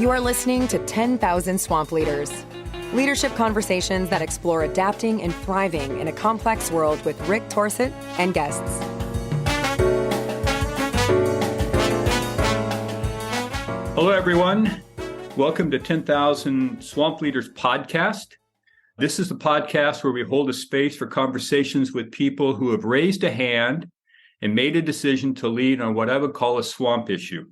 You are listening to 10,000 Swamp Leaders, leadership conversations that explore adapting and thriving in a complex world with Rick Torsett and guests. Hello, everyone. Welcome to 10,000 Swamp Leaders podcast. This is the podcast where we hold a space for conversations with people who have raised a hand and made a decision to lead on what I would call a swamp issue.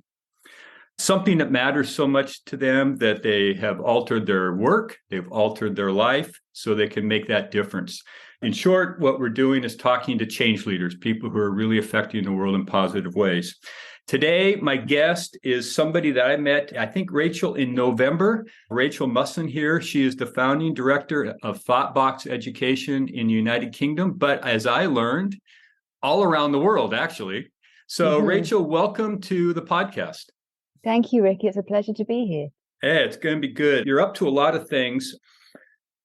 Something that matters so much to them that they have altered their work, they've altered their life so they can make that difference. In short, what we're doing is talking to change leaders, people who are really affecting the world in positive ways. Today, my guest is somebody that I met, I think, Rachel, in November. Rachel Musson here. She is the founding director of ThoughtBox Education in the United Kingdom, but as I learned, all around the world, actually. So, Rachel, welcome to the podcast. Thank you, Rick. It's a pleasure to be here. Hey, it's going to be good. You're up to a lot of things.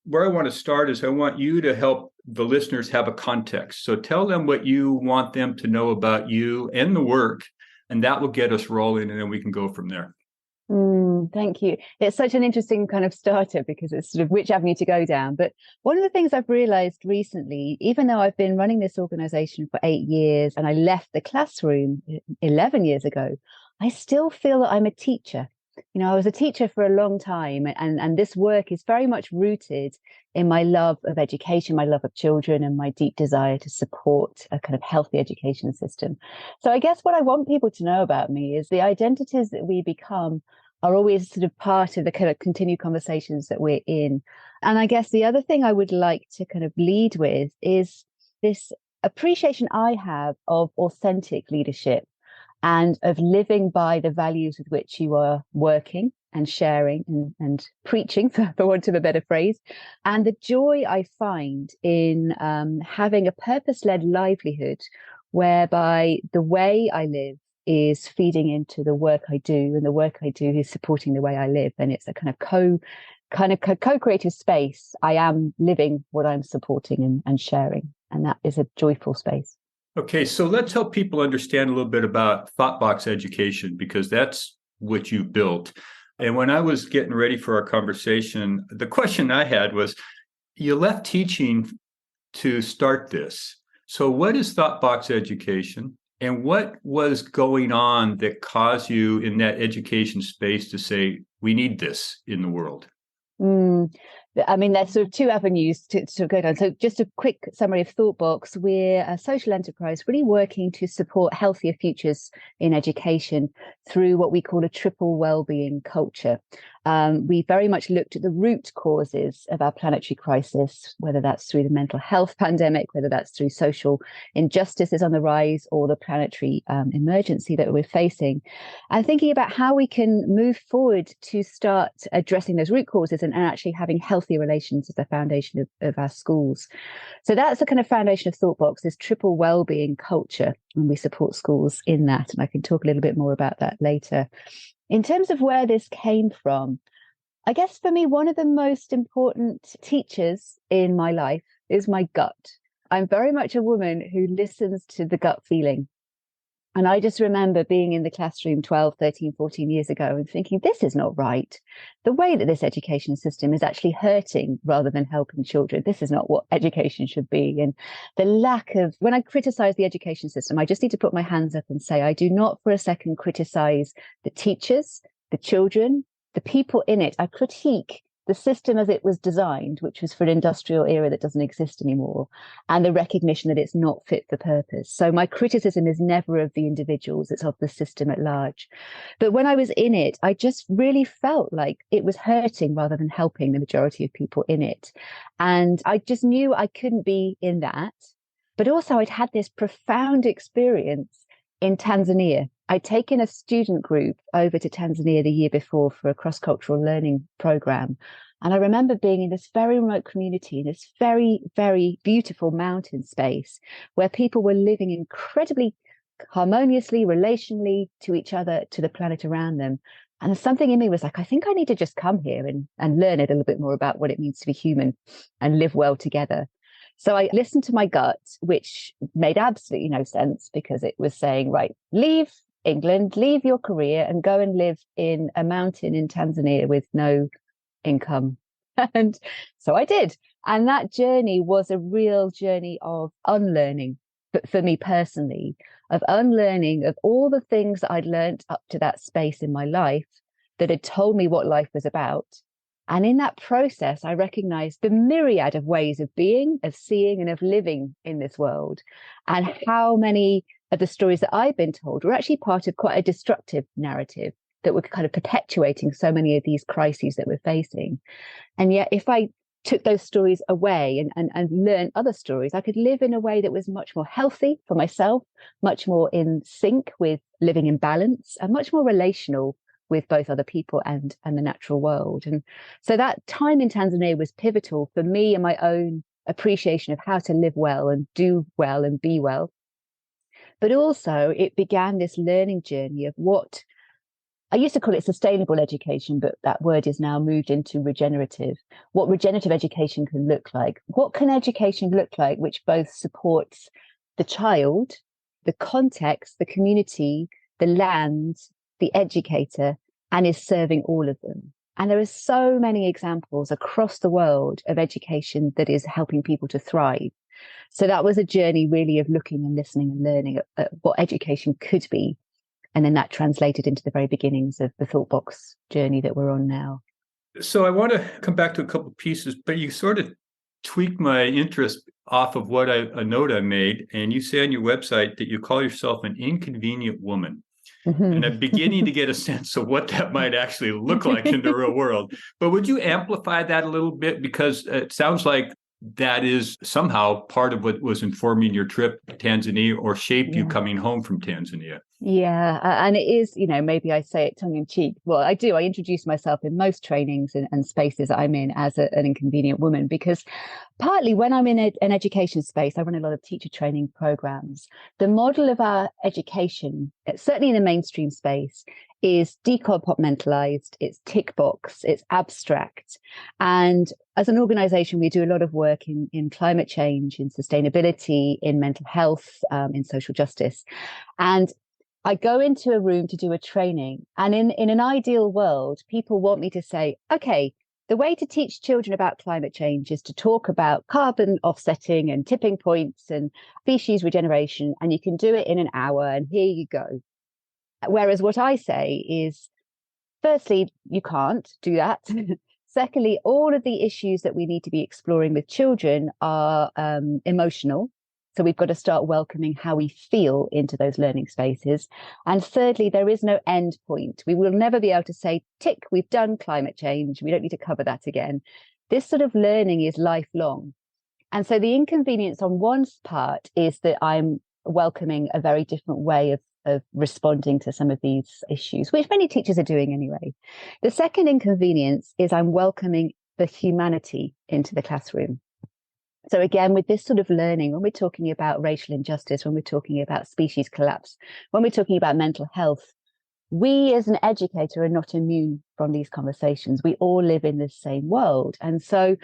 Where I want to start is I want you to help the listeners have a context. So tell them what you want them to know about you and the work, and that will get us rolling, and then we can go from there. Thank you. It's such an interesting kind of starter because it's sort of which avenue to go down. But one of the things I've realized recently, even though I've been running this organization for 8 years and I left the classroom 11 years ago, I still feel that I'm a teacher. You know, I was a teacher for a long time, and this work is very much rooted in my love of education, my love of children, and my deep desire to support a kind of healthy education system. So I guess what I want people to know about me is the identities that we become are always sort of part of the kind of continued conversations that we're in. And I guess the other thing I would like to kind of lead with is this appreciation I have of authentic leadership and of living by the values with which you are working and sharing and preaching, for want of a better phrase, and the joy I find in having a purpose-led livelihood whereby the way I live is feeding into the work I do, and the work I do is supporting the way I live. And it's a kind of co-creative space. I am living what I'm supporting and sharing, and that is a joyful space. Okay, so let's help people understand a little bit about ThoughtBox Education, because that's what you built. And when I was getting ready for our conversation, the question I had was, you left teaching to start this. So what is ThoughtBox Education? And what was going on that caused you in that education space to say, we need this in the world? I mean, there's sort of two avenues to go down. So just a quick summary of ThoughtBox. We're a social enterprise really working to support healthier futures in education through what we call a triple wellbeing culture. We very much looked at the root causes of our planetary crisis, whether that's through the mental health pandemic, whether that's through social injustices on the rise, or the planetary emergency that we're facing, and thinking about how we can move forward to start addressing those root causes and actually having healthy relations as the foundation of our schools. So that's the kind of foundation of ThoughtBox, this triple wellbeing culture, and we support schools in that. And I can talk a little bit more about that later. In terms of where this came from, I guess for me, one of the most important teachers in my life is my gut. I'm very much a woman who listens to the gut feeling. And I just remember being in the classroom 12, 13, 14 years ago and thinking, this is not right. The way that this education system is actually hurting rather than helping children. This is not what education should be. And the lack of, when I criticize the education system, I just need to put my hands up and say, I do not for a second criticize the teachers, the children, the people in it. I critique the system as it was designed, which was for an industrial era that doesn't exist anymore, and the recognition that it's not fit for purpose. So my criticism is never of the individuals, it's of the system at large. But when I was in it, I just really felt like it was hurting rather than helping the majority of people in it. And I just knew I couldn't be in that. But also I'd had this profound experience in Tanzania. I'd taken a student group over to Tanzania the year before for a cross-cultural learning program. And I remember being in this very remote community, in this very, very beautiful mountain space where people were living incredibly harmoniously, relationally to each other, to the planet around them. And something in me was like, I think I need to just come here and learn a little bit more about what it means to be human and live well together. So I listened to my gut, which made absolutely no sense because it was saying, right, leave England, leave your career and go and live in a mountain in Tanzania with no income. And so I did. And that journey was a real journey of unlearning, but for me personally, of unlearning of all the things that I'd learned up to that space in my life that had told me what life was about. And in that process, I recognized the myriad of ways of being, of seeing, and of living in this world, and how many of the stories that I've been told were actually part of quite a destructive narrative that were kind of perpetuating so many of these crises that we're facing. And yet, if I took those stories away and learn other stories, I could live in a way that was much more healthy for myself, much more in sync with living in balance, and much more relational with both other people and the natural world. And so that time in Tanzania was pivotal for me and my own appreciation of how to live well and do well and be well. But also it began this learning journey of what I used to call it sustainable education, but that word is now moved into regenerative. What regenerative education can look like. What can education look like which both supports the child, the context, the community, the land, the educator, and is serving all of them. And there are so many examples across the world of education that is helping people to thrive. So that was a journey really of looking and listening and learning at what education could be. And then that translated into the very beginnings of the ThoughtBox journey that we're on now. So I want to come back to a couple of pieces, but you sort of tweaked my interest off of a note I made. And you say on your website that you call yourself an inconvenient woman. Mm-hmm. And I'm beginning to get a sense of what that might actually look like in the real world. But would you amplify that a little bit? Because it sounds like that is somehow part of what was informing your trip to Tanzania or shaped you coming home from Tanzania. Yeah, and it is, maybe I say it tongue in cheek. Well, I do. I introduce myself in most trainings and spaces I'm in as an inconvenient woman, because partly when I'm in an education space, I run a lot of teacher training programs. The model of our education, certainly in the mainstream space, is decompartmentalized, it's tick box, it's abstract. And as an organization, we do a lot of work in climate change, in sustainability, in mental health, in social justice. And I go into a room to do a training, and in an ideal world, people want me to say, okay, the way to teach children about climate change is to talk about carbon offsetting and tipping points and species regeneration, and you can do it in an hour, and here you go. Whereas what I say is, firstly, you can't do that. Secondly, all of the issues that we need to be exploring with children are emotional. So we've got to start welcoming how we feel into those learning spaces. And thirdly, there is no end point. We will never be able to say, tick, we've done climate change. We don't need to cover that again. This sort of learning is lifelong. And so the inconvenience on one part is that I'm welcoming a very different way of responding to some of these issues, which many teachers are doing anyway. The second inconvenience is I'm welcoming the humanity into the classroom. So again, with this sort of learning, when we're talking about racial injustice, when we're talking about species collapse, when we're talking about mental health, we as an educator are not immune from these conversations. We all live in the same world. And so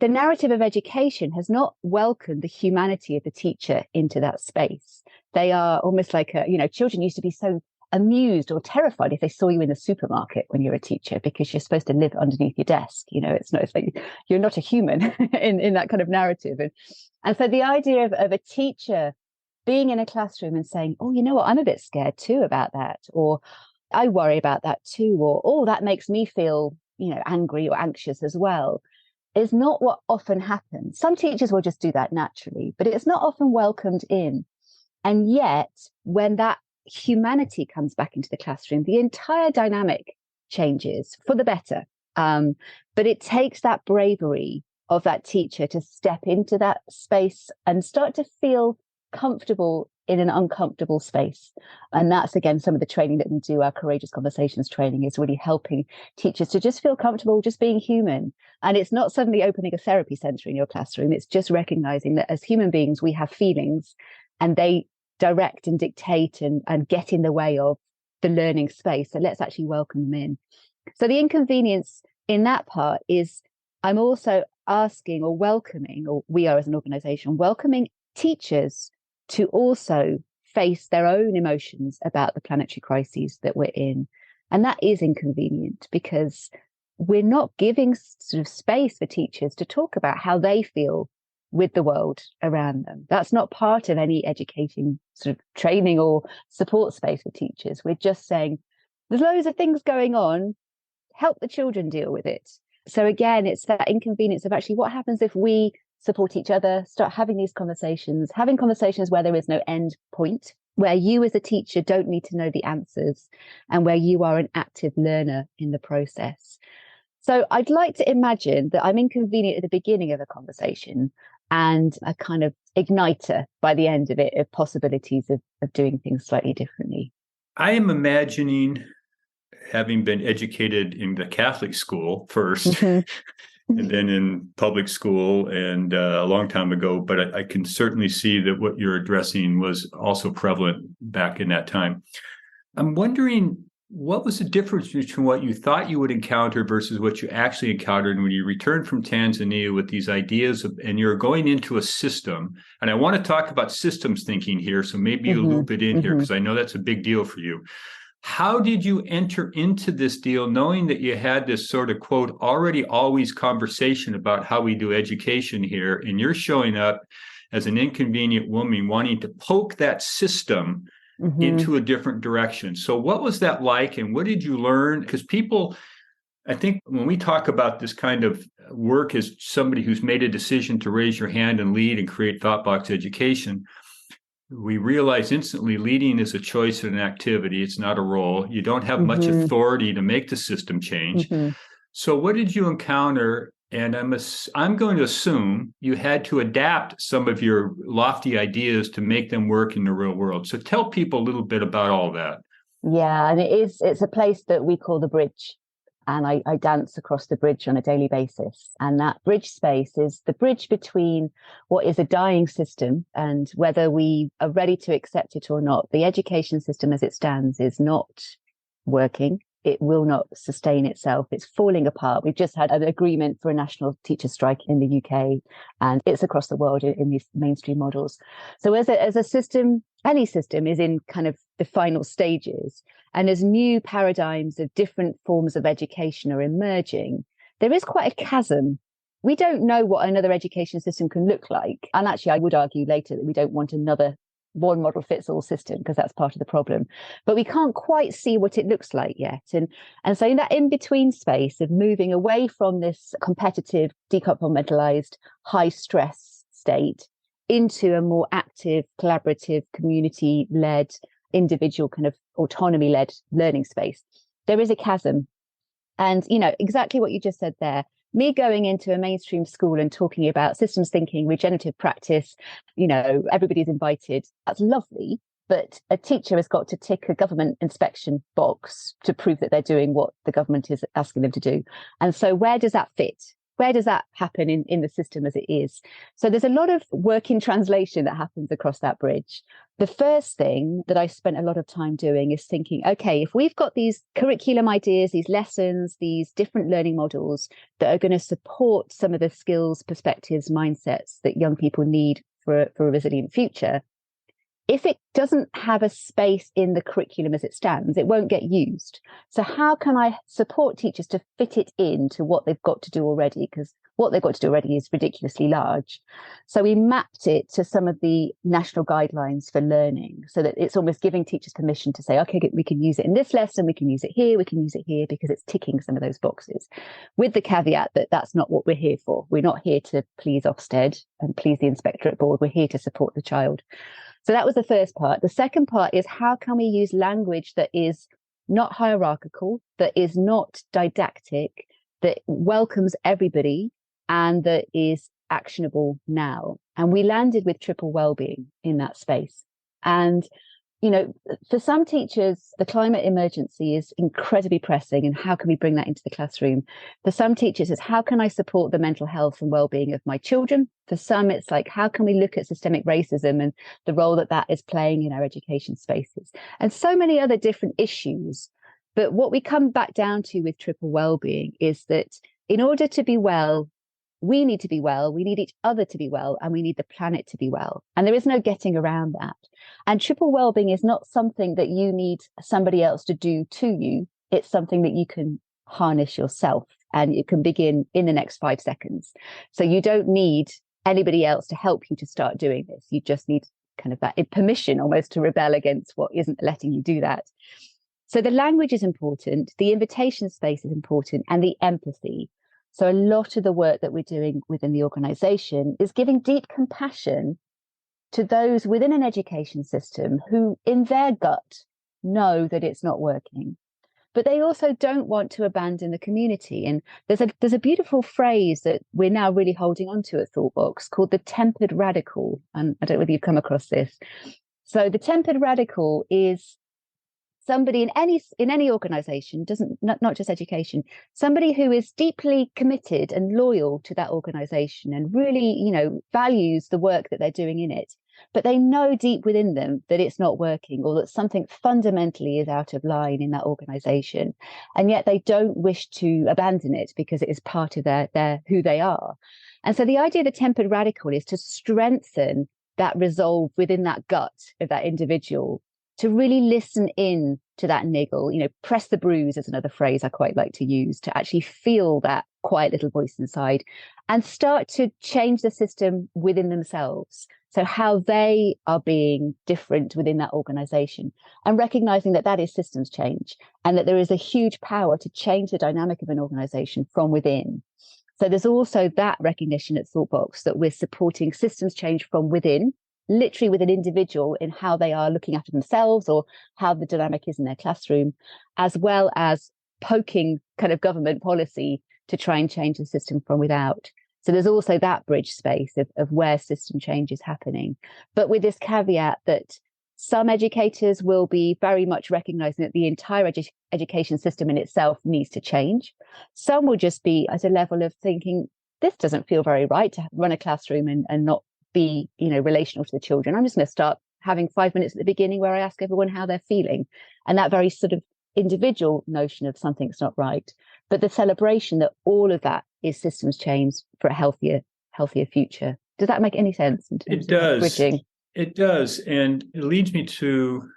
the narrative of education has not welcomed the humanity of the teacher into that space. They are almost like, children used to be so amused or terrified if they saw you in the supermarket when you're a teacher, because you're supposed to live underneath your desk. It's like you're not a human in that kind of narrative. And so the idea of a teacher being in a classroom and saying, oh, you know what, I'm a bit scared too about that, or I worry about that too, or oh, that makes me feel, angry or anxious as well, is not what often happens. Some teachers will just do that naturally, but it's not often welcomed in. And yet, when that humanity comes back into the classroom, the entire dynamic changes for the better. But it takes that bravery of that teacher to step into that space and start to feel comfortable in an uncomfortable space. And that's, again, some of the training that we do. Our Courageous Conversations training is really helping teachers to just feel comfortable, just being human. And it's not suddenly opening a therapy center in your classroom. It's just recognizing that as human beings, we have feelings, and they direct and dictate and get in the way of the learning space. So let's actually welcome them in. So the inconvenience in that part is I'm also asking or welcoming, or we are as an organization, welcoming teachers to also face their own emotions about the planetary crises that we're in. And that is inconvenient because we're not giving sort of space for teachers to talk about how they feel with the world around them. That's not part of any educating sort of training or support space for teachers. We're just saying, there's loads of things going on, help the children deal with it. So again, it's that inconvenience of actually what happens if we support each other, start having these conversations, having conversations where there is no end point, where you as a teacher don't need to know the answers, and where you are an active learner in the process. So I'd like to imagine that I'm inconvenient at the beginning of a conversation and a kind of igniter by the end of it of possibilities of doing things slightly differently. I am imagining, having been educated in the Catholic school first, and then in public school and a long time ago, but I can certainly see that what you're addressing was also prevalent back in that time. I'm wondering, what was the difference between what you thought you would encounter versus what you actually encountered when you returned from Tanzania with these ideas and you're going into a system? And I want to talk about systems thinking here, so maybe you loop it in here, because I know that's a big deal for you. How did you enter into this deal knowing that you had this sort of, quote, already always conversation about how we do education here, and you're showing up as an inconvenient woman wanting to poke that system into a different direction? So what was that like, and what did you learn? Because people, I think when we talk about this kind of work as somebody who's made a decision to raise your hand and lead and create ThoughtBox Education, we realize instantly leading is a choice and an activity. It's not a role. You don't have much authority to make the system change. So what did you encounter? And I'm going to assume you had to adapt some of your lofty ideas to make them work in the real world. So tell people a little bit about all that. Yeah, and it's a place that we call the bridge. And I dance across the bridge on a daily basis. And that bridge space is the bridge between what is a dying system and whether we are ready to accept it or not. The education system as it stands is not working. It will not sustain itself. It's falling apart. We've just had an agreement for a national teacher strike in the UK, and it's across the world in these mainstream models. So as a system, any system is in kind of the final stages. And as new paradigms of different forms of education are emerging, there is quite a chasm. We don't know what another education system can look like. And actually, I would argue later that we don't want another one model fits all system, because that's part of the problem. But we can't quite see what it looks like yet. And so in that in-between space of moving away from this competitive, decompartmentalized, high stress state into a more active, collaborative, community-led, individual kind of autonomy-led learning space, there is a chasm. And, exactly what you just said there, me going into a mainstream school and talking about systems thinking, regenerative practice, everybody's invited. That's lovely. But a teacher has got to tick a government inspection box to prove that they're doing what the government is asking them to do. And so where does that fit? Where does that happen in the system as it is? So there's a lot of work in translation that happens across that bridge. The first thing that I spent a lot of time doing is thinking, okay, if we've got these curriculum ideas, these lessons, these different learning models that are going to support some of the skills, perspectives, mindsets that young people need for a resilient future, if it doesn't have a space in the curriculum as it stands, it won't get used. So how can I support teachers to fit it into what they've got to do already? Because what they've got to do already is ridiculously large. So we mapped it to some of the national guidelines for learning, so that it's almost giving teachers permission to say, okay, we can use it in this lesson, we can use it here, because it's ticking some of those boxes, with the caveat that that's not what we're here for. We're not here to please Ofsted and please the inspectorate board. We're here to support the child. So that was the first part. The second part is, how can we use language that is not hierarchical, that is not didactic, that welcomes everybody, and that is actionable now? And we landed with triple wellbeing in that space. And for some teachers, the climate emergency is incredibly pressing. And how can we bring that into the classroom? For some teachers, it's how can I support the mental health and well-being of my children? For some, it's like, how can we look at systemic racism and the role that is playing in our education spaces? And so many other different issues. But what we come back down to with triple wellbeing is that in order to be well, we need to be well, we need each other to be well, and we need the planet to be well. And there is no getting around that. And triple well-being is not something that you need somebody else to do to you. It's something that you can harness yourself, and it can begin in the next 5 seconds. So you don't need anybody else to help you to start doing this. You just need kind of that permission almost to rebel against what isn't letting you do that. So the language is important, the invitation space is important, and the empathy. So a lot of the work that we're doing within the organization is giving deep compassion to those within an education system who in their gut know that it's not working, but they also don't want to abandon the community. And there's a beautiful phrase that we're now really holding on to at ThoughtBox called the tempered radical. And I don't know whether you've come across this. So the tempered radical is somebody in any organization, not just education, somebody who is deeply committed and loyal to that organization and really, values the work that they're doing in it. But they know deep within them that it's not working, or that something fundamentally is out of line in that organization. And yet they don't wish to abandon it because it is part of their who they are. And so the idea of the tempered radical is to strengthen that resolve within that gut of that individual, to really listen in to that niggle, press the bruise is another phrase I quite like to use, to actually feel that quiet little voice inside and start to change the system within themselves. So how they are being different within that organization, and recognizing that is systems change, and that there is a huge power to change the dynamic of an organization from within. So there's also that recognition at ThoughtBox that we're supporting systems change from within, literally with an individual in how they are looking after themselves or how the dynamic is in their classroom, as well as poking kind of government policy to try and change the system from without. So there's also that bridge space of where system change is happening. But with this caveat that some educators will be very much recognizing that the entire education system in itself needs to change. Some will just be at a level of thinking, this doesn't feel very right to run a classroom and not be, relational to the children. I'm just going to start having 5 minutes at the beginning where I ask everyone how they're feeling. And that very sort of individual notion of something's not right, but the celebration that all of that is systems change for a healthier future. Does that make any sense in terms of bridging? It does. And it leads me to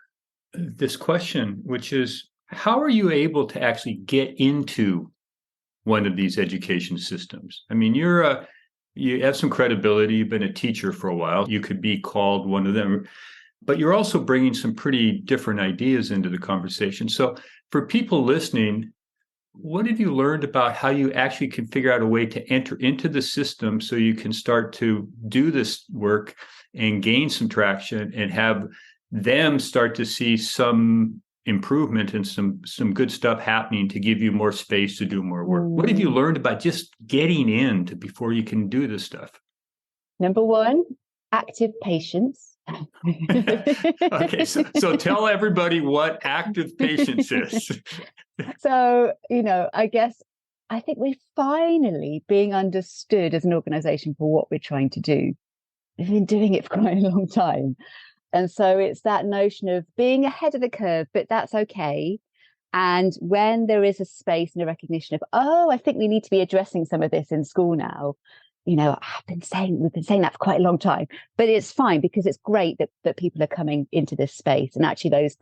this question, which is, how are you able to actually get into one of these education systems? I mean, you have some credibility. You've been a teacher for a while. You could be called one of them, but you're also bringing some pretty different ideas into the conversation. So for people listening, what have you learned about how you actually can figure out a way to enter into the system so you can start to do this work and gain some traction and have them start to see some improvement and some good stuff happening to give you more space to do more work? What have you learned about just getting in before you can do this stuff? Number one, active patience. Okay, so tell everybody what active patience is. So, I think we're finally being understood as an organization for what we're trying to do. We've been doing it for quite a long time. And so it's that notion of being ahead of the curve, but that's okay. And when there is a space and a recognition of, I think we need to be addressing some of this in school now. We've been saying that for quite a long time, but it's fine because it's great that people are coming into this space. And actually those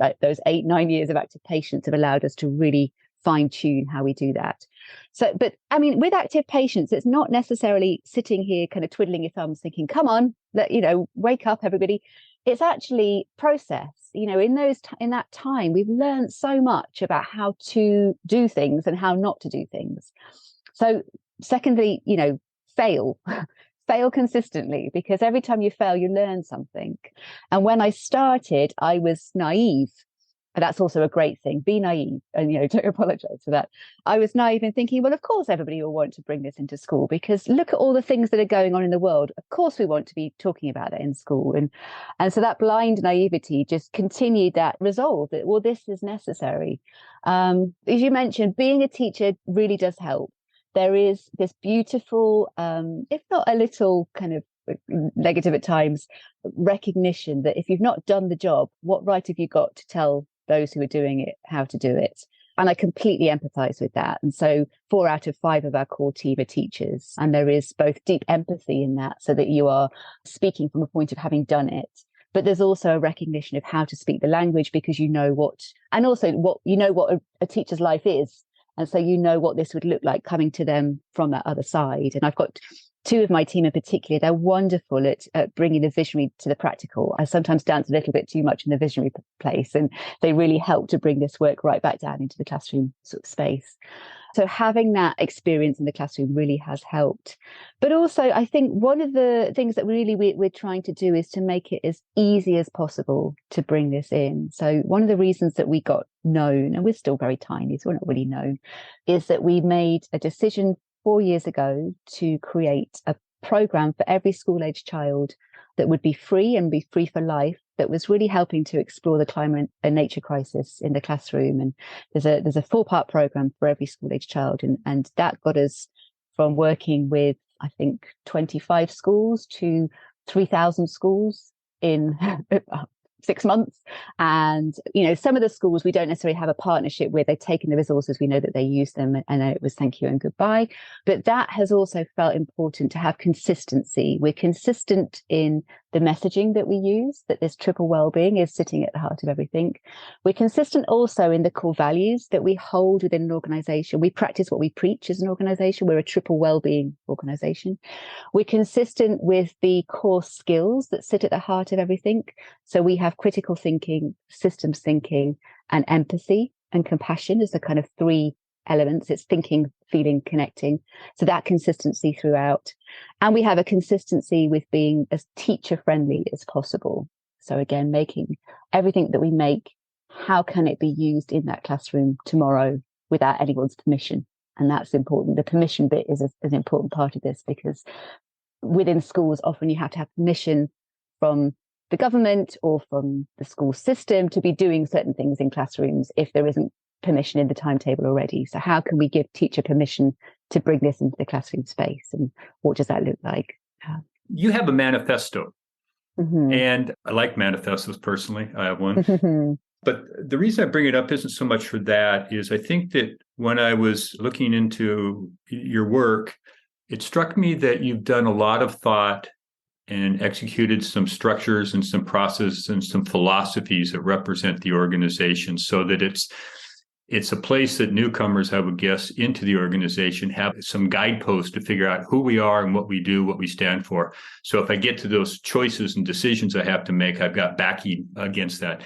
8-9 years of active patience have allowed us to really fine tune how we do that. So, but I mean, with active patience, it's not necessarily sitting here kind of twiddling your thumbs thinking, come on, wake up everybody. It's actually process. In that time, we've learned so much about how to do things and how not to do things. So secondly, fail consistently, because every time you fail, you learn something. And when I started, I was naive. And that's also a great thing. Be naive and, don't apologize for that. I was naive in thinking, well, of course, everybody will want to bring this into school because look at all the things that are going on in the world. Of course, we want to be talking about that in school. And so that blind naivety just continued that resolve that, well, this is necessary. As you mentioned, being a teacher really does help. There is this beautiful, if not a little kind of negative at times, recognition that if you've not done the job, what right have you got to tell those who are doing it how to do it? And I completely empathize with that. And so 4 out of 5 of our core team are teachers. And there is both deep empathy in that, so that you are speaking from a point of having done it. But there's also a recognition of how to speak the language, because you know what, and also what you know what a teacher's life is. And so you know what this would look like coming to them from that other side. And I've got 2 of my team in particular. They're wonderful at bringing the visionary to the practical. I sometimes dance a little bit too much in the visionary place, and they really help to bring this work right back down into the classroom sort of space. So having that experience in the classroom really has helped. But also, I think one of the things that really we're trying to do is to make it as easy as possible to bring this in. So one of the reasons that we got known, and we're still very tiny, so we're not really known, is that we made a decision 4 years ago to create a program for every school-age child that would be free and be free for life, that was really helping to explore the climate and nature crisis in the classroom. And there's a 4-part program for every school-age child. And that got us from working with, I think, 25 schools to 3,000 schools in 6 months. And, some of the schools we don't necessarily have a partnership with. They've taken the resources, we know that they use them, and it was thank you and goodbye. But that has also felt important to have consistency. We're consistent in the messaging that we use, that this triple wellbeing is sitting at the heart of everything. We're consistent also in the core values that we hold within an organization. We practice what we preach as an organization. We're a triple wellbeing organization. We're consistent with the core skills that sit at the heart of everything. So we have critical thinking, systems thinking, and empathy and compassion as the kind of 3 elements. It's thinking, feeling, connecting. So that consistency throughout. And we have a consistency with being as teacher friendly as possible. So again, making everything that we make, how can it be used in that classroom tomorrow without anyone's permission? And that's important. The permission bit is an important part of this, because within schools, often you have to have permission from the government or from the school system to be doing certain things in classrooms if there isn't permission in the timetable already. So how can we give teacher permission to bring this into the classroom space, and what does that look like? You have a manifesto, Mm-hmm. and I like manifestos personally. I have one. But the reason I bring it up isn't so much for that, is I think that when I was looking into your work, it struck me that you've done a lot of thought and executed some structures and some processes and some philosophies that represent the organization, so that it's a place that newcomers, I would guess, into the organization have some guideposts to figure out who we are and what we do, what we stand for. So if I get to those choices and decisions I have to make, I've got backing against that.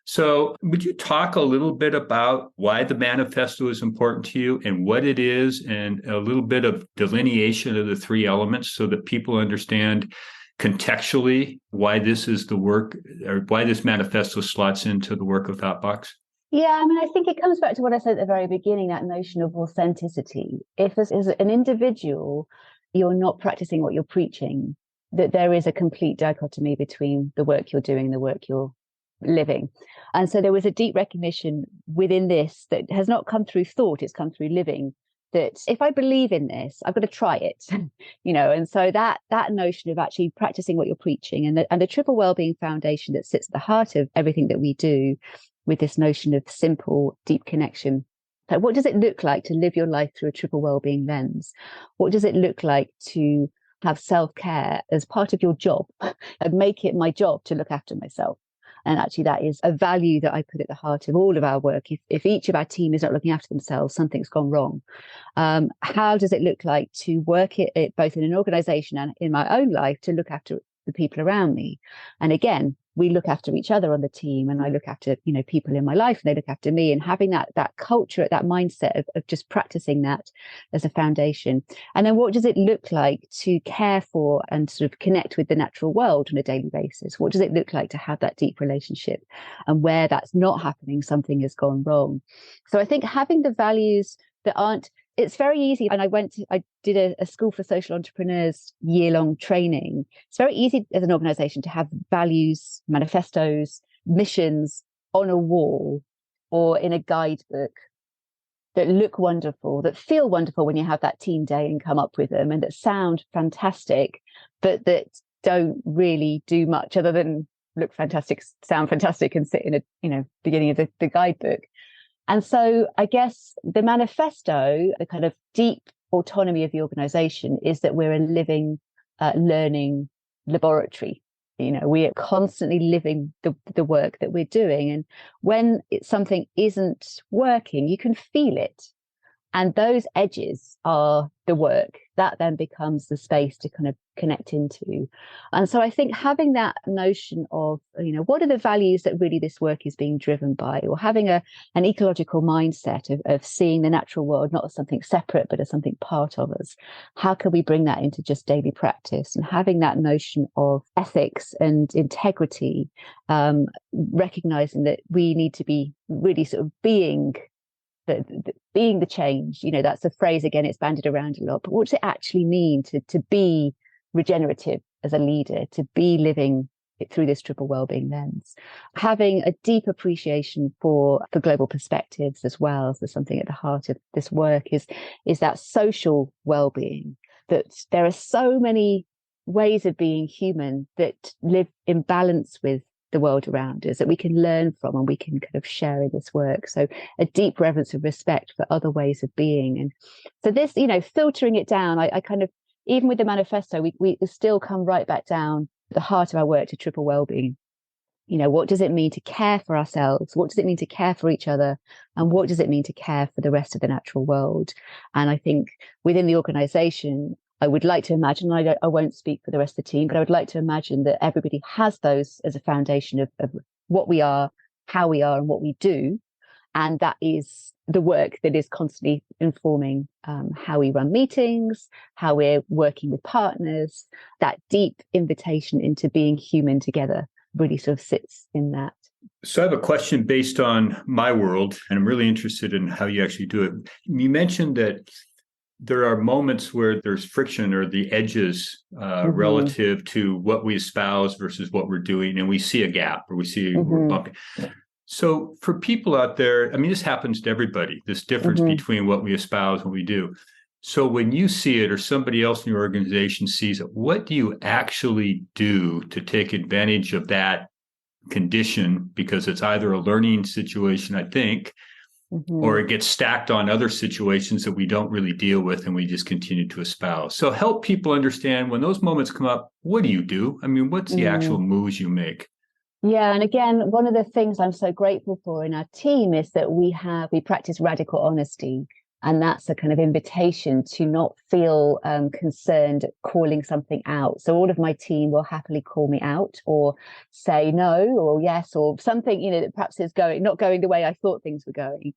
So would you talk a little bit about why the manifesto is important to you and what it is, and a little bit of delineation of the 3 elements so that people understand contextually why this is the work, or why this manifesto slots into the work of ThoughtBox? Yeah, I mean, I think it comes back to what I said at the very beginning, that notion of authenticity. If as an individual, you're not practicing what you're preaching, that there is a complete dichotomy between the work you're doing and the work you're living. And so there was a deep recognition within this that has not come through thought, it's come through living, that if I believe in this, I've got to try it, and so that notion of actually practicing what you're preaching, and the Triple Wellbeing Foundation that sits at the heart of everything that we do, with this notion of simple, deep connection. Like, what does it look like to live your life through a triple wellbeing lens? What does it look like to have self-care as part of your job and make it my job to look after myself? And actually, that is a value that I put at the heart of all of our work. If each of our team is not looking after themselves, something's gone wrong. How does it look like to work it both in an organization and in my own life to look after the people around me? And again, we look after each other on the team, and I look after, people in my life, and they look after me, and having that culture, that mindset of just practicing that as a foundation. And then what does it look like to care for and sort of connect with the natural world on a daily basis? What does it look like to have that deep relationship? And where that's not happening, something has gone wrong. So I think having the values that aren't, it's very easy. And I did a school for social entrepreneurs year-long training. It's very easy as an organization to have values, manifestos, missions on a wall or in a guidebook that look wonderful, that feel wonderful when you have that team day and come up with them, and that sound fantastic, but that don't really do much other than look fantastic, sound fantastic, and sit in a beginning of the guidebook. And so I guess the manifesto, the kind of deep autonomy of the organization, is that we're a living, learning laboratory. We are constantly living the work that we're doing. And when something isn't working, you can feel it. And those edges are the work that then becomes the space to kind of connect into. And so I think having that notion of, what are the values that really this work is being driven by, or having an ecological mindset of seeing the natural world not as something separate, but as something part of us. How can we bring that into just daily practice? And having that notion of ethics and integrity, recognizing that we need to be really sort of being the change. That's a phrase, again, it's bandied around a lot, but what does it actually mean to be regenerative as a leader, to be living it through this triple wellbeing lens? Having a deep appreciation for global perspectives as well. So something at the heart of this work is that social wellbeing, that there are so many ways of being human that live in balance with the world around us, that we can learn from and we can kind of share in this work. So a deep reverence of respect for other ways of being. And so this, filtering it down, I kind of, even with the manifesto, we still come right back down to the heart of our work, to triple wellbeing. What does it mean to care for ourselves? What does it mean to care for each other? And what does it mean to care for the rest of the natural world? And I think within the organization, I would like to imagine, I won't speak for the rest of the team, but I would like to imagine that everybody has those as a foundation of what we are, how we are, and what we do. And that is the work that is constantly informing how we run meetings, how we're working with partners. That deep invitation into being human together really sort of sits in that. So I have a question based on my world, and I'm really interested in how you actually do it. You mentioned that there are moments where there's friction or the edges relative to what we espouse versus what we're doing, and we see a gap or we see we're bumping. So for people out there, this happens to everybody, this difference between what we espouse and what we do. So when you see it or somebody else in your organization sees it, what do you actually do to take advantage of that condition? Because it's either a learning situation, I think, or it gets stacked on other situations that we don't really deal with and we just continue to espouse. So help people understand when those moments come up, what do you do? What's the actual moves you make? Yeah. And again, one of the things I'm so grateful for in our team is that we practice radical honesty. And that's a kind of invitation to not feel concerned calling something out. So all of my team will happily call me out or say no or yes or something, that perhaps is not going the way I thought things were going.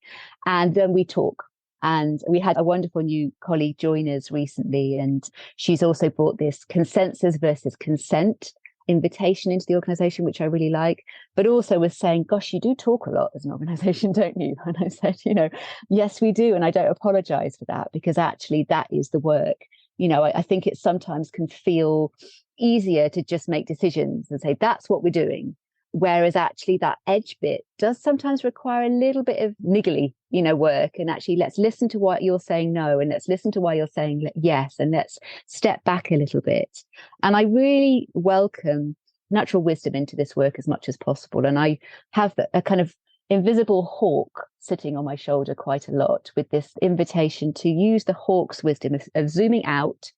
And then we talk. And we had a wonderful new colleague join us recently, and she's also brought this consensus versus consent invitation into the organization, which I really like, but also was saying, gosh, you do talk a lot as an organization, don't you? And I said, yes, we do. And I don't apologize for that, because actually that is the work. I think it sometimes can feel easier to just make decisions and say, that's what we're doing. Whereas actually that edge bit does sometimes require a little bit of niggly, work. And actually, let's listen to what you're saying no, and let's listen to why you're saying yes, and let's step back a little bit. And I really welcome natural wisdom into this work as much as possible. And I have a kind of invisible hawk sitting on my shoulder quite a lot, with this invitation to use the hawk's wisdom of zooming out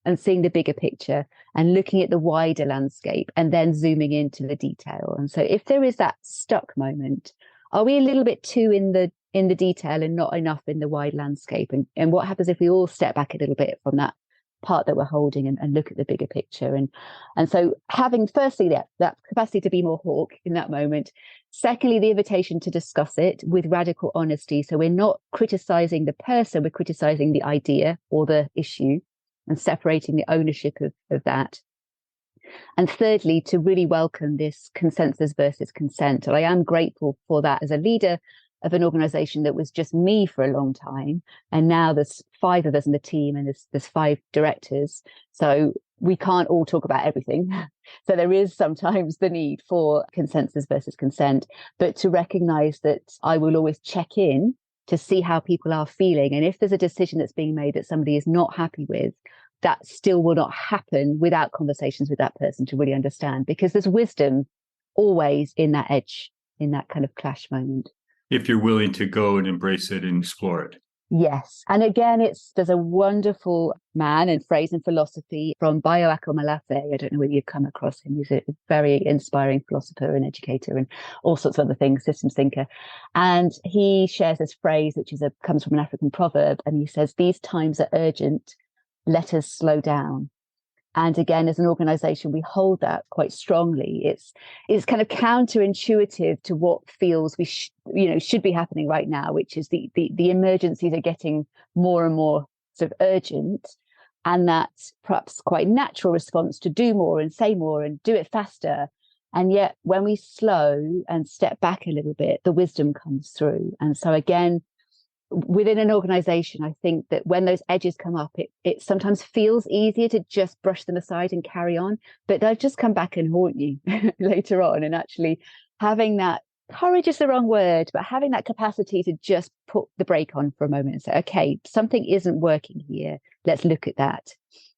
and seeing the bigger picture and looking at the wider landscape and then zooming into the detail. And so if there is that stuck moment, are we a little bit too in the detail and not enough in the wide landscape? And what happens if we all step back a little bit from that part that we're holding and look at the bigger picture? And so having firstly that capacity to be more hawk in that moment. Secondly, the invitation to discuss it with radical honesty. So we're not criticizing the person, we're criticizing the idea or the issue, and separating the ownership of that. And thirdly, to really welcome this consensus versus consent. And I am grateful for that as a leader of an organization that was just me for a long time. And now there's 5 of us in the team, and there's 5 directors. So we can't all talk about everything. So there is sometimes the need for consensus versus consent, but to recognize that I will always check in to see how people are feeling. And if there's a decision that's being made that somebody is not happy with, that still will not happen without conversations with that person to really understand, because there's wisdom always in that edge, in that kind of clash moment. if you're willing to go and embrace it and explore it. Yes. And again, there's a wonderful man and phrase in philosophy from Bayo Akomolafe. I don't know whether you've come across him. He's a very inspiring philosopher and educator and all sorts of other things, systems thinker. And he shares this phrase, which comes from an African proverb. And he says, "These times are urgent. Let us slow down." And again, as an organization, we hold that quite strongly. It's kind of counterintuitive to what feels we should be happening right now, which is the emergencies are getting more and more sort of urgent. And that's perhaps quite a natural response to do more and say more and do it faster. And yet when we slow and step back a little bit, the wisdom comes through. And so again, within an organization, I think that when those edges come up, it sometimes feels easier to just brush them aside and carry on, but they'll just come back and haunt you later on. And actually having that courage is the wrong word, but having that capacity to just put the brake on for a moment and say, okay, something isn't working here. Let's look at that.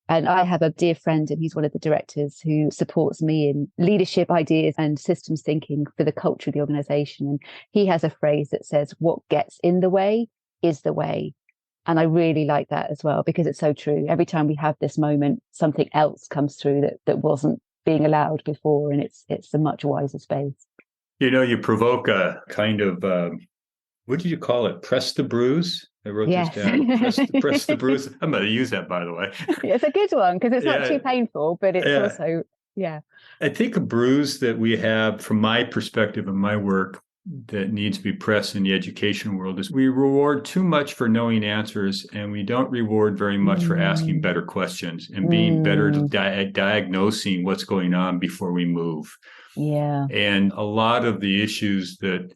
And I have a dear friend, and he's one of the directors who supports me in leadership ideas and systems thinking for the culture of the organization. And he has a phrase that says, "What gets in the way is the way." And I really like that as well, because it's so true. Every time we have this moment, something else comes through that wasn't being allowed before. And it's a much wiser space. You provoke a kind of, what did you call it? Press the bruise? I wrote Yes. this down. Press the bruise. I'm going to use that, by the way. It's a good one because it's not too painful, but it's also, I think a bruise that we have, from my perspective and my work, that needs to be pressed in the education world is we reward too much for knowing answers, and we don't reward very much for asking better questions and being better at diagnosing what's going on before we move. Yeah. And a lot of the issues that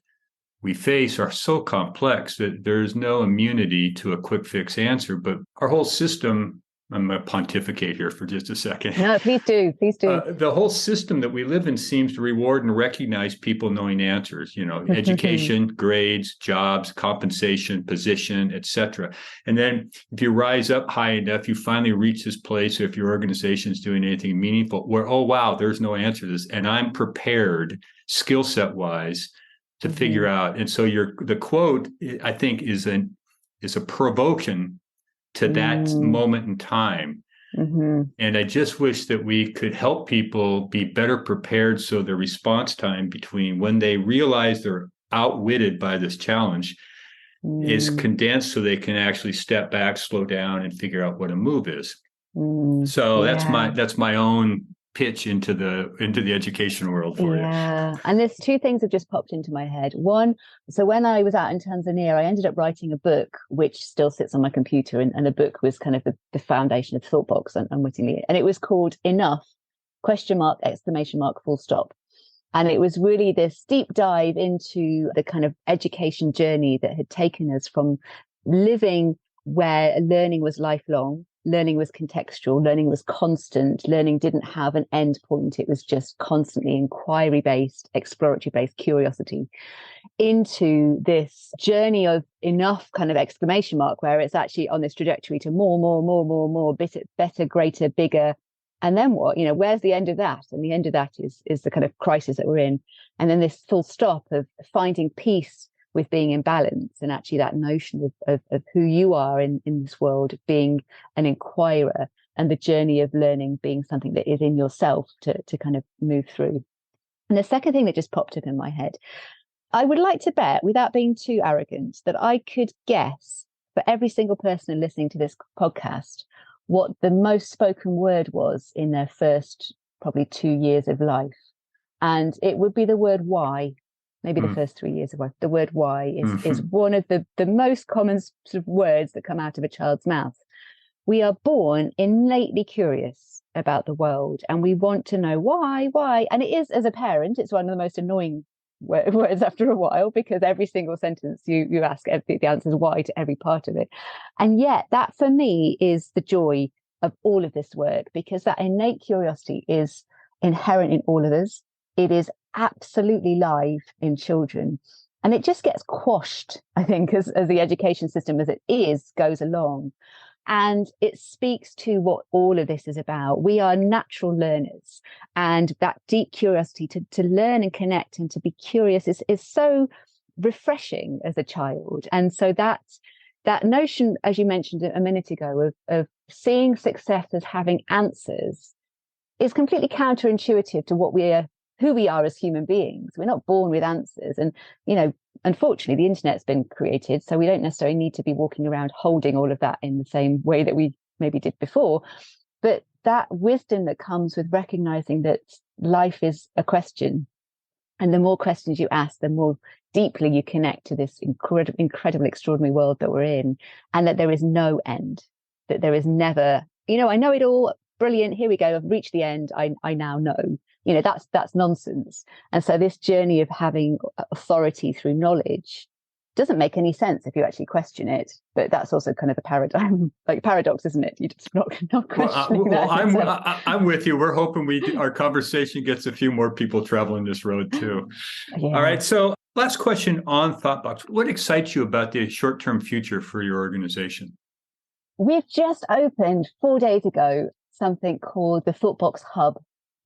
we face are so complex that there's no immunity to a quick fix answer. But our whole system, I'm going to pontificate here for just a second. No, please do. Please do. The whole system that we live in seems to reward and recognize people knowing answers, education, grades, jobs, compensation, position, etc. And then if you rise up high enough, you finally reach this place, if your organization is doing anything meaningful, where, oh, wow, there's no answer to this. And I'm prepared skill set wise to figure out. And so the quote, I think, is a provocation to that moment in time. And I just wish that we could help people be better prepared, so the response time between when they realize they're outwitted by this challenge is condensed, so they can actually step back, slow down, and figure out what a move is. So that's my own pitch into the education world for you. And there's two things have just popped into my head. One, so when I was out in Tanzania, I ended up writing a book which still sits on my computer, and the book was kind of the foundation of ThoughtBox unwittingly, and it was called Enough ? Full stop. And it was really this deep dive into the kind of education journey that had taken us from living where learning was lifelong. Learning was contextual, learning was constant, learning didn't have an end point. It was just constantly inquiry-based, exploratory-based curiosity, into this journey of enough kind of exclamation mark, where it's actually on this trajectory to more, better, greater, bigger. And then what? Where's the end of that? And the end of that is the kind of crisis that we're in. And then this full stop of finding peace with being in balance, and actually that notion of who you are in this world, being an inquirer, and the journey of learning being something that is in yourself to kind of move through. And the second thing that just popped up in my head, I would like to bet, without being too arrogant, that I could guess for every single person listening to this podcast what the most spoken word was in their first probably 2 years of life. And it would be the word why. Maybe the first 3 years of life. The word why is one of the most common sort of words that come out of a child's mouth. We are born innately curious about the world, and we want to know why. And it is, as a parent, it's one of the most annoying words after a while, because every single sentence you ask, the answer is why to every part of it. And yet that for me is the joy of all of this work, because that innate curiosity is inherent in all of us. It is absolutely live in children, and it just gets quashed, I think, as the education system as it goes along. And it speaks to what all of this is about. We are natural learners, and that deep curiosity to learn and connect and to be curious is so refreshing as a child. And so that notion, as you mentioned a minute ago, of seeing success as having answers is completely counterintuitive to who we are as human beings. We're not born with answers. And, unfortunately, the internet's been created, so we don't necessarily need to be walking around holding all of that in the same way that we maybe did before. But that wisdom that comes with recognizing that life is a question, and the more questions you ask, the more deeply you connect to this incredible, extraordinary world that we're in, and that there is no end, that there is never, I know it all, brilliant, here we go, I've reached the end, I now know. That's nonsense. And so this journey of having authority through knowledge doesn't make any sense if you actually question it. But that's also kind of the paradigm, like paradox, isn't it? You just not questioning that. I'm with you. We're hoping our conversation gets a few more people traveling this road too. Yeah. All right. So last question on ThoughtBox. What excites you about the short-term future for your organization? We've just opened 4 days ago something called the ThoughtBox Hub.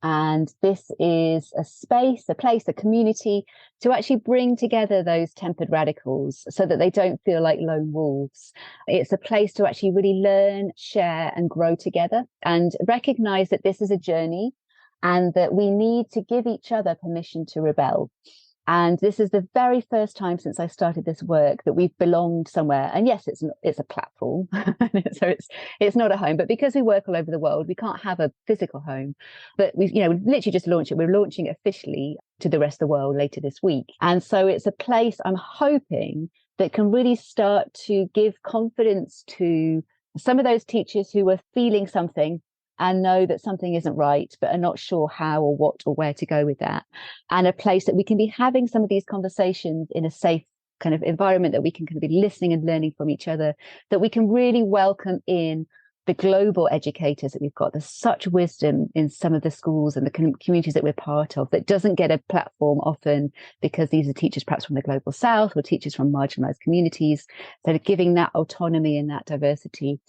And this is a space, a place, a community to actually bring together those tempered radicals so that they don't feel like lone wolves. It's a place to actually really learn, share, and grow together, and recognize that this is a journey and that we need to give each other permission to rebel. And this is the very first time since I started this work that we've belonged somewhere. And yes, it's a platform, so it's not a home. But because we work all over the world, we can't have a physical home. But we've literally just launched it. We're launching it officially to the rest of the world later this week. And so it's a place I'm hoping that can really start to give confidence to some of those teachers who are feeling something and know that something isn't right, but are not sure how or what or where to go with that. And a place that we can be having some of these conversations in a safe kind of environment, that we can kind of be listening and learning from each other, that we can really welcome in the global educators that we've got. There's such wisdom in some of the schools and the communities that we're part of that doesn't get a platform often, because these are teachers perhaps from the global south or teachers from marginalized communities. So giving that autonomy and that diversity.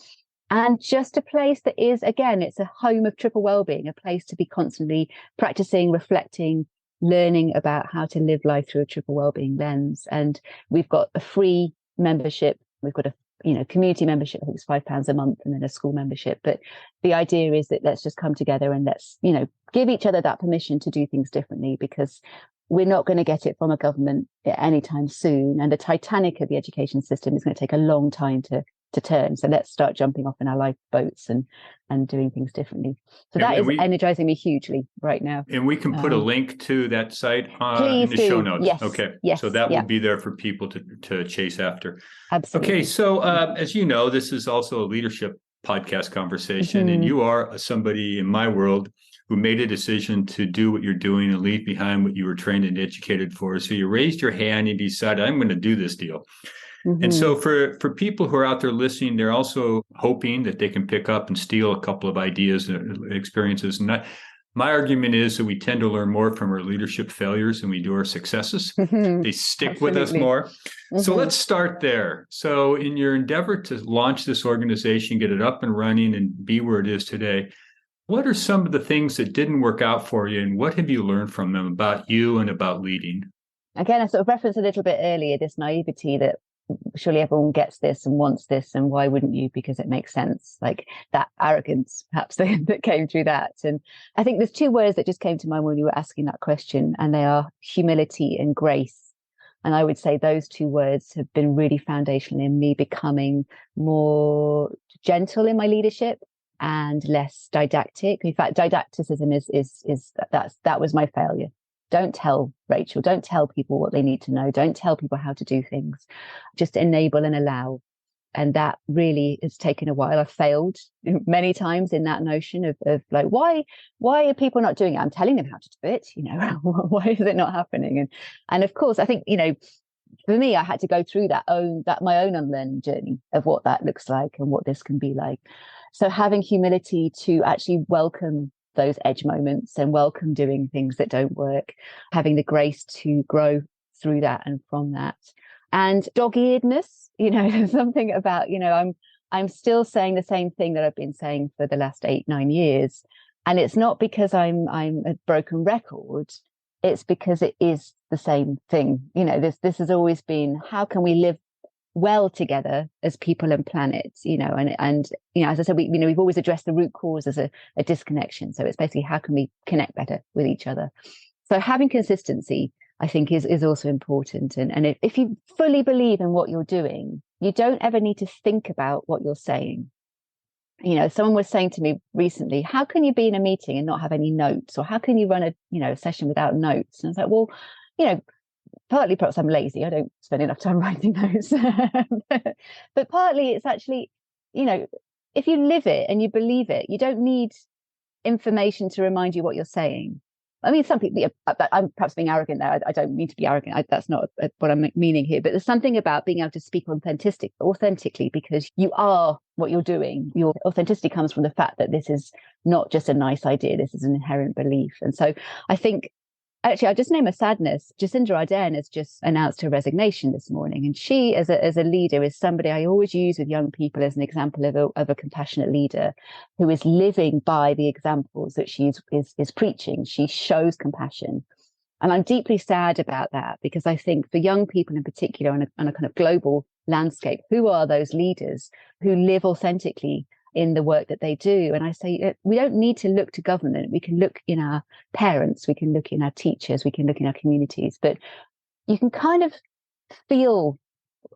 And just a place that is, again, it's a home of triple wellbeing, a place to be constantly practicing, reflecting, learning about how to live life through a triple wellbeing lens. And we've got a free membership. We've got a community membership. I think it's £5 a month, and then a school membership. But the idea is that let's just come together and let's, give each other that permission to do things differently, because we're not going to get it from a government anytime soon. And the Titanic of the education system is going to take a long time to turn. So let's start jumping off in our lifeboats and doing things differently. So that is energizing me hugely right now. And we can put a link to that site in the show notes. Yes. Okay. Yes. So that will be there for people to chase after. Absolutely. Okay. So as you know, this is also a leadership podcast conversation, and you are somebody in my world who made a decision to do what you're doing and leave behind what you were trained and educated for. So you raised your hand and decided, I'm going to do this deal. And so for people who are out there listening, they're also hoping that they can pick up and steal a couple of ideas and experiences. And my argument is that we tend to learn more from our leadership failures than we do our successes. They stick with us more. So let's start there. So in your endeavor to launch this organization, get it up and running and be where it is today, what are some of the things that didn't work out for you, and what have you learned from them about you and about leading? Again, I sort of referenced a little bit earlier, this naivety that surely everyone gets this and wants this, and why wouldn't you? Because it makes sense. Like that arrogance, perhaps, that came through that. And I think there's two words that just came to mind when you were asking that question, and they are humility and grace. And I would say those two words have been really foundational in me becoming more gentle in my leadership and less didactic. In fact, didacticism that was my failure. Don't tell, Rachel, don't tell people what they need to know. Don't tell people how to do things. Just enable and allow. And that really has taken a while. I've failed many times in that notion of like, why are people not doing it? I'm telling them how to do it. Why is it not happening? And of course, I think, for me, I had to go through my own unlearning journey of what that looks like and what this can be like. So having humility to actually welcome those edge moments and welcome doing things that don't work, having the grace to grow through that and from that. And dog-earedness, there's something about, I'm still saying the same thing that I've been saying for the last 8-9 years. And it's not because I'm a broken record. it's because it is the same thing. This has always been, how can we live well together as people and planet, and as I said, we've always addressed the root cause as a disconnection. So it's basically, how can we connect better with each other? So having consistency, I think, is also important. And if you fully believe in what you're doing, you don't ever need to think about what you're saying. Someone was saying to me recently, how can you be in a meeting and not have any notes? Or how can you run a session without notes? And I was like, well, partly perhaps I'm lazy. I don't spend enough time writing notes. But partly it's actually, if you live it and you believe it, you don't need information to remind you what you're saying. I mean, some people, I'm perhaps being arrogant there. I don't mean to be arrogant. That's not what I'm meaning here. But there's something about being able to speak authentically, because you are what you're doing. Your authenticity comes from the fact that this is not just a nice idea. This is an inherent belief. And so I think, actually, I just name a sadness. Jacinda Ardern has just announced her resignation this morning. And she, as a leader, is somebody I always use with young people as an example of a compassionate leader who is living by the examples that she is preaching. She shows compassion. And I'm deeply sad about that, because I think for young people in particular, on a kind of global landscape, who are those leaders who live authentically in the work that they do? And I say, we don't need to look to government. We can look in our parents, we can look in our teachers, we can look in our communities, but you can kind of feel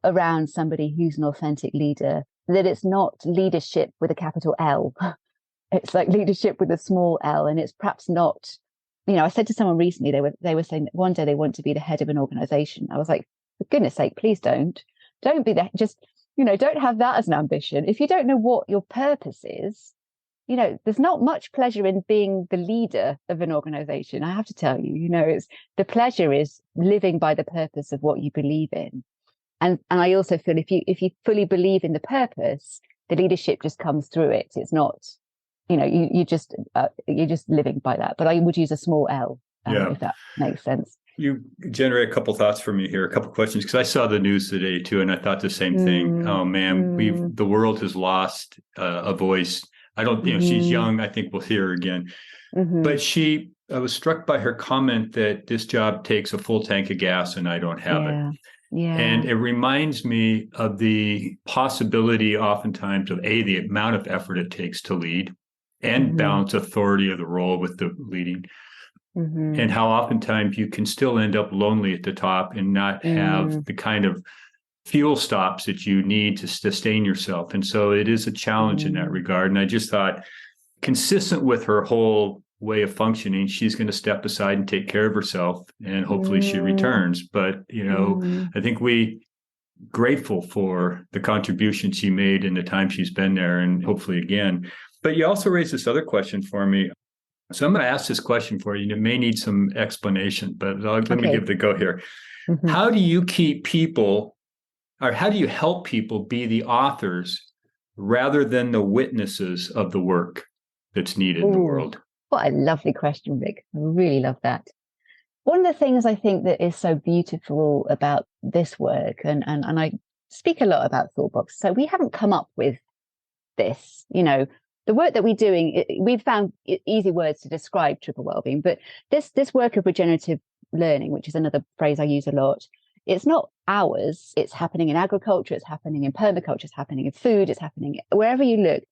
around somebody who's an authentic leader that it's not leadership with a capital L. It's like leadership with a small L. And it's perhaps not, I said to someone recently, they were saying that one day they want to be the head of an organization. I was like, for goodness sake, please don't be that. Just, don't have that as an ambition. If you don't know what your purpose is, there's not much pleasure in being the leader of an organization. I have to tell you, it's the pleasure is living by the purpose of what you believe in. And I also feel if you fully believe in the purpose, the leadership just comes through it. It's not, you're just living by that. But I would use a small L, if that makes sense. You generate a couple thoughts for me here, a couple questions, because I saw the news today too, and I thought the same thing. Oh man, the world has lost a voice. I don't, she's young. I think we'll hear her again. But I was struck by her comment that this job takes a full tank of gas and I don't have it. Yeah. And it reminds me of the possibility oftentimes of the amount of effort it takes to lead and balance authority of the role with the leading. And how oftentimes you can still end up lonely at the top and not have the kind of fuel stops that you need to sustain yourself. And so it is a challenge in that regard. And I just thought, consistent with her whole way of functioning, she's going to step aside and take care of herself, and hopefully she returns. But, I think grateful for the contribution she made in the time she's been there, and hopefully again. But you also raised this other question for me. So I'm going to ask this question for you. It may need some explanation, but let me give it a go here. How do you keep people, or how do you help people be the authors rather than the witnesses of the work that's needed in the world? What a lovely question, Rick. I really love that. One of the things I think that is so beautiful about this work, and I speak a lot about ThoughtBox, so we haven't come up with this, the work that we're doing, we've found easy words to describe triple wellbeing, but this work of regenerative learning, which is another phrase I use a lot, it's not ours. It's happening in agriculture, it's happening in permaculture, it's happening in food, it's happening wherever you look.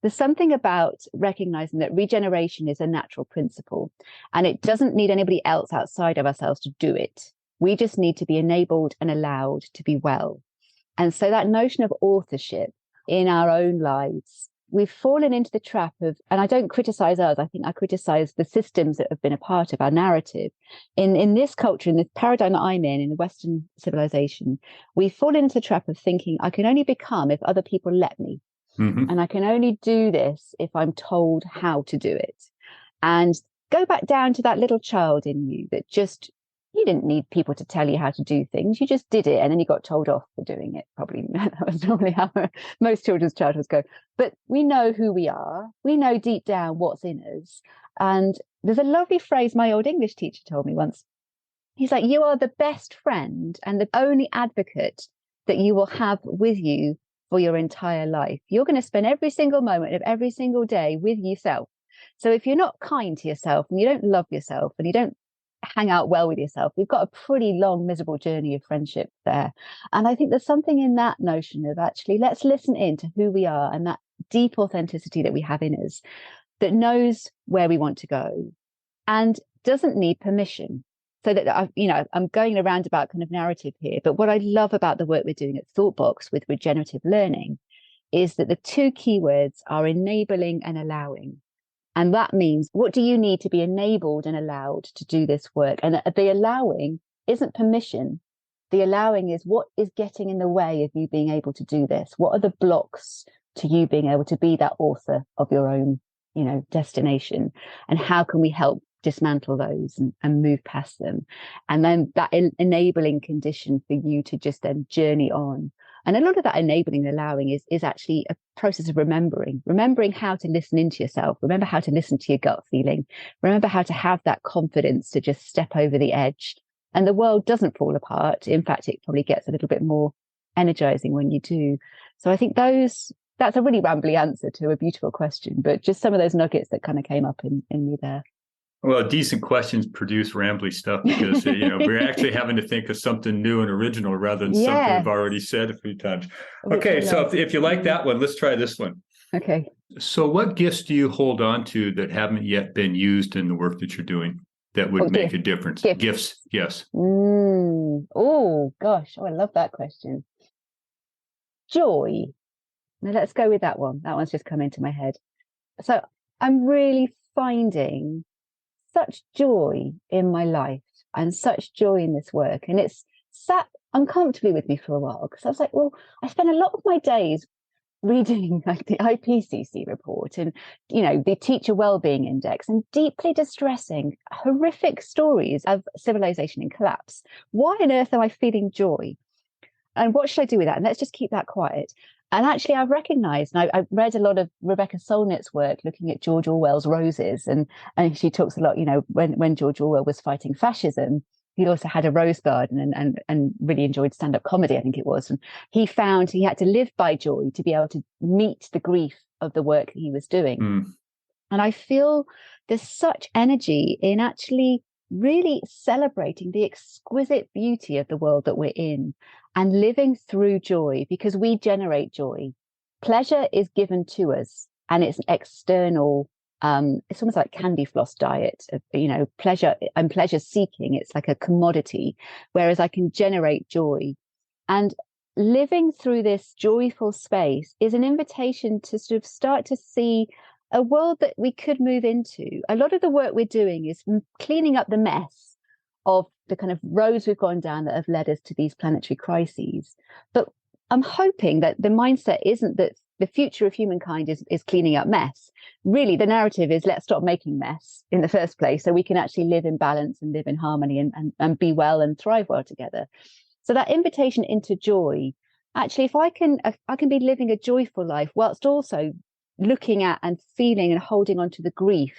There's something about recognizing that regeneration is a natural principle, and it doesn't need anybody else outside of ourselves to do it. We just need to be enabled and allowed to be well. And so that notion of authorship in our own lives, we've fallen into the trap of, and I don't criticize us, I think I criticize the systems that have been a part of our narrative. In this culture, in this paradigm that I'm in the Western civilization, we've fallen into the trap of thinking, I can only become if other people let me. And I can only do this if I'm told how to do it. And go back down to that little child in you that you didn't need people to tell you how to do things. You just did it, and then you got told off for doing it. Probably that was normally how most children's childhoods go. But we know who we are. We know deep down what's in us. And there's a lovely phrase my old English teacher told me once. He's like, you are the best friend and the only advocate that you will have with you for your entire life. You're going to spend every single moment of every single day with yourself. So if you're not kind to yourself and you don't love yourself and you don't hang out well with yourself. We've got a pretty long, miserable journey of friendship there. And I think there's something in that notion of actually, let's listen in to who we are and that deep authenticity that we have in us that knows where we want to go and doesn't need permission. So that I'm going a roundabout kind of narrative here. But what I love about the work we're doing at ThoughtBox with regenerative learning is that the two keywords are enabling and allowing. And that means, what do you need to be enabled and allowed to do this work? And the allowing isn't permission. The allowing is what is getting in the way of you being able to do this? What are the blocks to you being able to be that author of your own, destination? And how can we help dismantle those and move past them? And then that enabling condition for you to just then journey on. And a lot of that enabling and allowing is actually a process of remembering how to listen into yourself, remember how to listen to your gut feeling, remember how to have that confidence to just step over the edge. And the world doesn't fall apart. In fact, it probably gets a little bit more energizing when you do. So I think that's a really rambly answer to a beautiful question, but just some of those nuggets that kind of came up in me there. Well, decent questions produce rambly stuff because, we're actually having to think of something new and original rather than something we've already said a few times. Okay, so if you like that one, let's try this one. Okay. So what gifts do you hold on to that haven't yet been used in the work that you're doing that would make a difference? Gifts, yes. Oh, gosh. Oh, I love that question. Joy. Now, let's go with that one. That one's just come into my head. So I'm really finding such joy in my life and such joy in this work. And it's sat uncomfortably with me for a while because I was like, well, I spend a lot of my days reading like the IPCC report and, the Teacher Wellbeing Index and deeply distressing, horrific stories of civilization in collapse. Why on earth am I feeling joy? And what should I do with that? And let's just keep that quiet. And actually, I've recognized, and I've read a lot of Rebecca Solnit's work looking at George Orwell's Roses. And she talks a lot, when George Orwell was fighting fascism, he also had a rose garden and really enjoyed stand-up comedy, I think it was. And he found he had to live by joy to be able to meet the grief of the work that he was doing. And I feel there's such energy in actually really celebrating the exquisite beauty of the world that we're in and living through joy, because we generate joy. Pleasure is given to us and it's an external, it's almost like candy floss diet of, pleasure and pleasure seeking. It's like a commodity, whereas I can generate joy. And living through this joyful space is an invitation to sort of start to see a world that we could move into. A lot of the work we're doing is cleaning up the mess of the kind of roads we've gone down that have led us to these planetary crises. But I'm hoping that the mindset isn't that the future of humankind is cleaning up mess. Really, the narrative is let's stop making mess in the first place so we can actually live in balance and live in harmony and be well and thrive well together. So that invitation into joy, actually, if I can be living a joyful life whilst also looking at and feeling and holding on to the grief,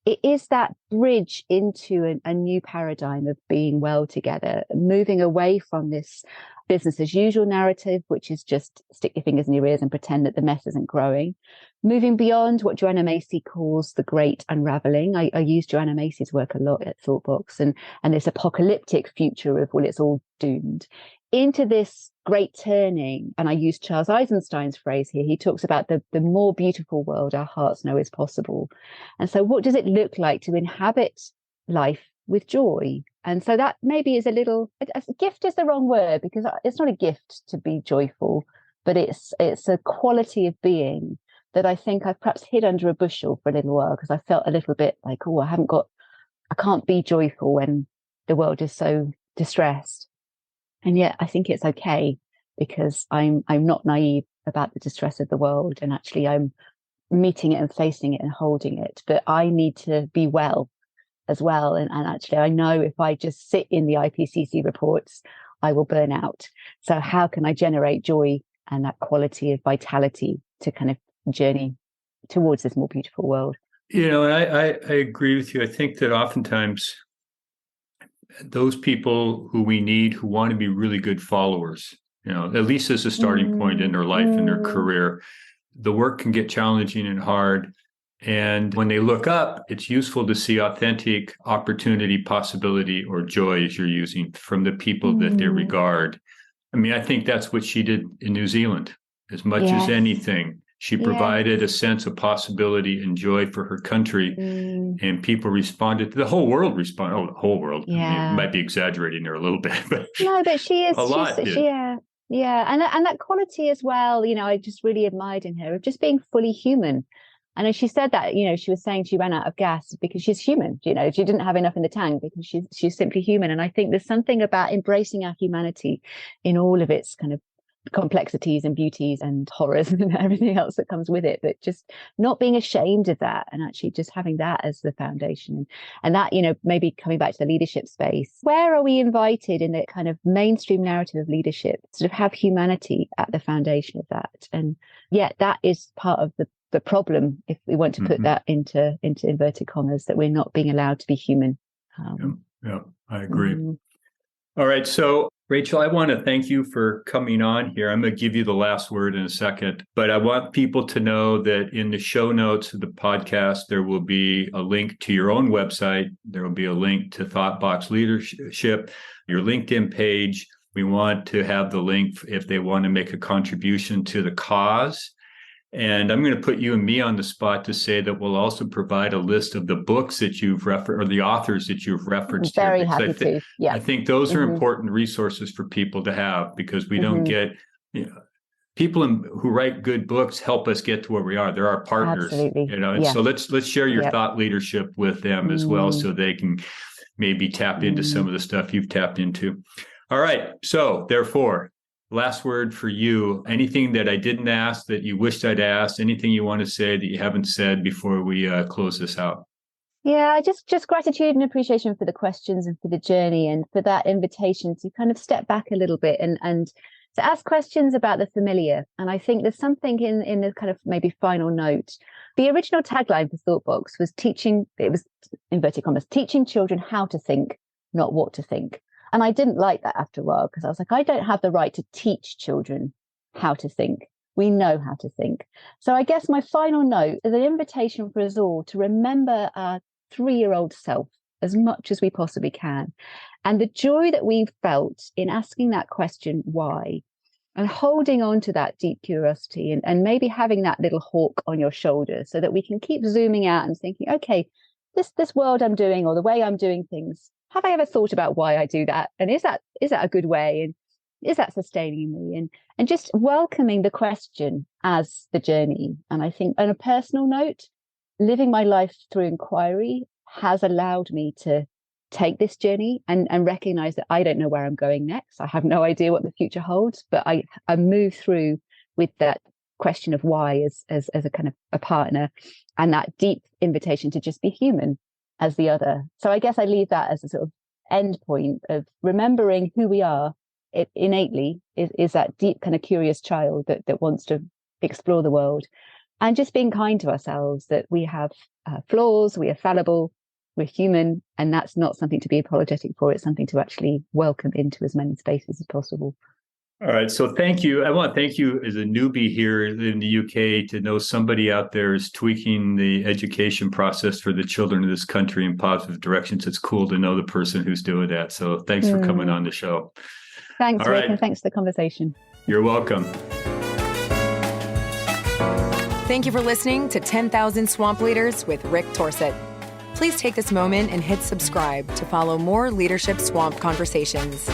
it is that bridge into a new paradigm of being well together, moving away from this business as usual narrative, which is just stick your fingers in your ears and pretend that the mess isn't growing, moving beyond what Joanna Macy calls the great unraveling. I use Joanna Macy's work a lot at ThoughtBox and this apocalyptic future of, well, it's all doomed, into this great turning. And I use Charles Eisenstein's phrase here. He talks about the more beautiful world our hearts know is possible. And so what does it look like to inhabit life with joy? And so that maybe is a gift is the wrong word, because it's not a gift to be joyful, but it's a quality of being that I think I've perhaps hid under a bushel for a little while, because I felt a little bit like, oh, I can't be joyful when the world is so distressed. And yet I think it's okay, because I'm not naive about the distress of the world, and actually I'm meeting it and facing it and holding it. But I need to be well as well. And actually I know if I just sit in the IPCC reports, I will burn out. So how can I generate joy and that quality of vitality to kind of journey towards this more beautiful world? I agree with you. I think that oftentimes those people who we need, who want to be really good followers, at least as a starting point in their life and their career, the work can get challenging and hard. And when they look up, it's useful to see authentic opportunity, possibility, or joy, as you're using, from the people that they regard. I mean, I think that's what she did in New Zealand. As much as anything, she provided a sense of possibility and joy for her country. And people responded. The whole world responded. Oh, the whole world. Yeah. I mean, might be exaggerating there a little bit, but no, but she is a lot did. And that quality as well, I just really admired in her of just being fully human. And as she said that, she was saying she ran out of gas because she's human. She didn't have enough in the tank because she's simply human. And I think there's something about embracing our humanity in all of its kind of complexities and beauties and horrors and everything else that comes with it, but just not being ashamed of that and actually just having that as the foundation. And that, maybe coming back to the leadership space, where are we invited in the kind of mainstream narrative of leadership to sort of have humanity at the foundation of that? And yet that is part of the problem, if we want to put that into inverted commas, that we're not being allowed to be human. Yeah, I agree. All right. So, Rachel, I want to thank you for coming on here. I'm going to give you the last word in a second, but I want people to know that in the show notes of the podcast, there will be a link to your own website. There will be a link to ThoughtBox Leadership, your LinkedIn page. We want to have the link if they want to make a contribution to the cause. And I'm going to put you and me on the spot to say that we'll also provide a list of the books that you've referred or the authors that you've referenced. Very happy to. Yeah. I think those are important resources for people to have because we don't get people who write good books help us get to where we are. They're our partners. Absolutely. And so let's share your thought leadership with them as well, so they can maybe tap into some of the stuff you've tapped into. All right. So therefore, last word for you. Anything that I didn't ask that you wished I'd asked? Anything you want to say that you haven't said before we close this out? Yeah, just gratitude and appreciation for the questions and for the journey and for that invitation to kind of step back a little bit and to ask questions about the familiar. And I think there's something in the kind of maybe final note. The original tagline for ThoughtBox was inverted commas, teaching children how to think, not what to think. And I didn't like that after a while because I was like, I don't have the right to teach children how to think. We know how to think. So I guess my final note is an invitation for us all to remember our 3-year-old self as much as we possibly can. And the joy that we've felt in asking that question, why, and holding on to that deep curiosity and maybe having that little hawk on your shoulder so that we can keep zooming out and thinking, okay, this world I'm doing or the way I'm doing things, have I ever thought about why I do that? And is that a good way? And is that sustaining me? And just welcoming the question as the journey. And I think on a personal note, living my life through inquiry has allowed me to take this journey and recognize that I don't know where I'm going next. I have no idea what the future holds, but I move through with that question of why as a kind of a partner and that deep invitation to just be human as the other. So I guess I leave that as a sort of end point of remembering who we are. It innately is that deep kind of curious child that wants to explore the world, and just being kind to ourselves that we have flaws, we are fallible, we're human, and that's not something to be apologetic for. It's something to actually welcome into as many spaces as possible. All right. So thank you. I want to thank you as a newbie here in the UK to know somebody out there is tweaking the education process for the children of this country in positive directions. It's cool to know the person who's doing that. So thanks for coming on the show. Thanks, Rick, and thanks for the conversation. You're welcome. Thank you for listening to 10,000 Swamp Leaders with Rick Torsett. Please take this moment and hit subscribe to follow more Leadership Swamp conversations.